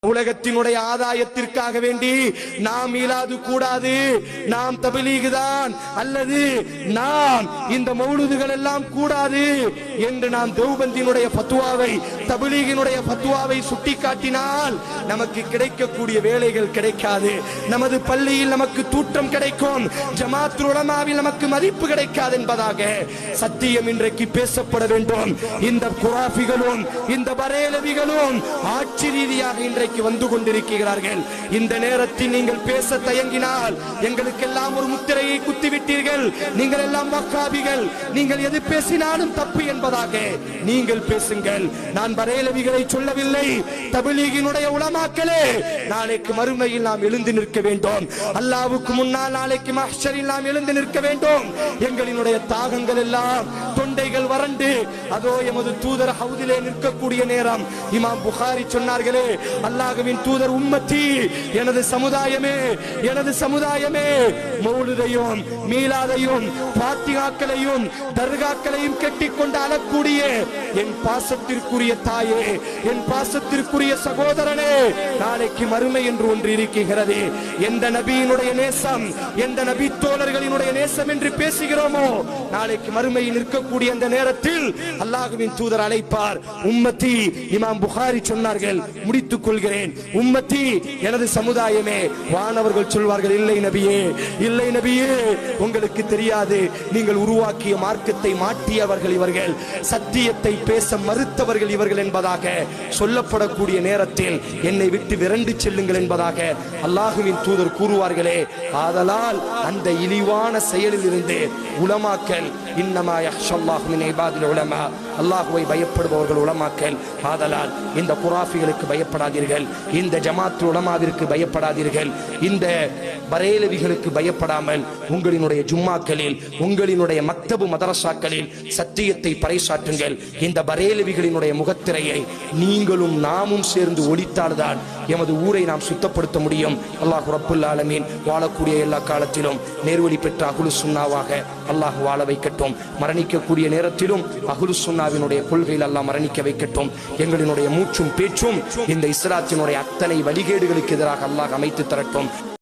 உலகத்தினுடைய ஆதாயத்திற்காக வேண்டி நாம் மீளாது கூடாது, நாம் தபிலீக் தான் அல்லது நாம் இந்த மௌலூதுகள் எல்லாம் கூடாது என்று நாம் தேவபந்தியினுடைய ஃபத்வாவை தபிலீகினுடைய ஃபத்வாவை சுட்டிக்காட்டினால் நமக்கு கிடைக்கக்கூடிய வேலைகள் கிடைக்காது. நமது பள்ளியில் நமக்கு தூற்றம் கிடைக்கும், ஜமாத்துல் உலமாவில் நமக்கு மதிப்பு கிடைக்காது என்பதாக சத்தியம் இன்றைக்கு பேசப்பட வேண்டும். இந்த குராஃபிகளும் இந்த பரேலவிகளும் ஆட்சி ரீதியாக இன்றைக்கு வந்து கொண்டிருக்கிறார்கள். இந்த நேரத்தில் நீங்கள் பேச தயங்கினால் எங்களுக்கெல்லாம் ஒரு முத்திரையை குத்திவிட்டீர்கள், நீங்கள் எல்லாம் வக்காபிகள், நீங்கள் எது பேசினாலும் தப்பு என்பதாக நீங்கள் பேசுங்கள். நான் பரேலவிகளை சொல்லவில்லை, தபிலீகினுடைய உலமாக்களே, நாளைக்கு மறுமையில் நாம் எழுந்து நிற்க வேண்டும். அல்லாஹ்வுக்கு முன்னால் நாளைக்கு மஹ்ஷரில் நாம் எழுந்து நிற்க வேண்டும். எங்களினுடைய தாகங்கள் எல்லாம் தொண்டைகள் வறண்டு அதோ எமது தூதர் ஹவுதிலே நிற்கக்கூடிய நேரம் இமாம் புகாரி சொன்னார்களே, அல்லாஹ்வின் தூதர் உம்மத்தி, எனது சமுதாயமே, எனது சமுதாயமே, மௌலிதையும் மீலாதையும் பாத்திகாக்களையும் தர்காக்களையும் கெட்டிக்கொண்டு அழக்கூடிய என் பாசத்திற்குரிய தாயே, என் பாசத்திற்குரிய சகோதரனே, நாளைக்கு மறுமை என்று ஒன்று இருக்கிறது. எந்த நபியினுடைய நேசம், எந்த நபி தோழர்களினுடைய நேசம் என்று பேசுகிறோமோ, நாளைக்கு மறுமையில் நிற்கக்கூடிய அந்த நேரத்தில் அல்லாஹ்வின் தூதர் அழைப்பார், உம்மத்தி. இமாம் புகாரி சொன்னார்கள், முடித்துக் கொள்கிறேன், உம்மத்தி எனது சமுதாயமே. வானவர்கள் சொல்வார்கள், இல்லை நபியே, இல்லை நபியே, உங்களுக்கு தெரியாது, நீங்கள் உருவாக்கிய மார்க்கத்தை மாற்றியவர்கள் இவர்கள், சத்தியத்தை பேச மறுத்தவர்கள் இவர்கள் என்பதாக சொல்லப்படக்கூடிய நேரத்தில் என்னை விட்டு விரண்டு செல்லுங்கள் என்பதாக அல்லாஹ்வின் தூதர் கூறுவார்களே. ஆதலால் அந்த இழிவான செயலில் இருந்து உலமாக்கல், இன்னமா யஹ்ஷல்லாஹு மின் இபாதில் உலமா, அல்லாஹ்வை பயப்படுபவர்கள் உலமாக்கல். ஆதலால் இந்த குராஃபிகளுக்கு பயப்படாதீர்கள், இந்த ஜமாத்துல் உலமாவிற்கு பயப்படாதீர்கள், இந்த பரேலவிகளுக்கு பயப்படாமல் உங்களினுடைய ஜும்மாக்களில், உங்களினுடைய மக்தபு மதரசாக்களில் சத்தியத்தை பறைசாற்றுங்கள். இந்த பரேலவிகளினுடைய முகத்திரையை நீங்களும் நாமும் சேர்ந்து ஒழித்தால்தான் எமது ஊரை நாம் சுத்தப்படுத்த முடியும். அல்லாஹ் ரப்புல் ஆலமீன் வாழக்கூடிய எல்லா காலத்திலும் நேர்வழி பெற்ற அஹ்லு சுன்னாவாக அல்லாஹ் வாழ வைக்கட்டும். மரணிக்கக்கூடிய நேரத்திலும் அஹ்லு சுன்னாவினுடைய கொள்கையில் அல்லாஹ் மரணிக்க வைக்கட்டும். எங்களினுடைய மூச்சும் பேச்சும் இந்த இஸ்லாத்தினுடைய அத்தனை வழிகேடுகளுக்கு எதிராக அல்லாஹ் அமைத்து தரட்டும்.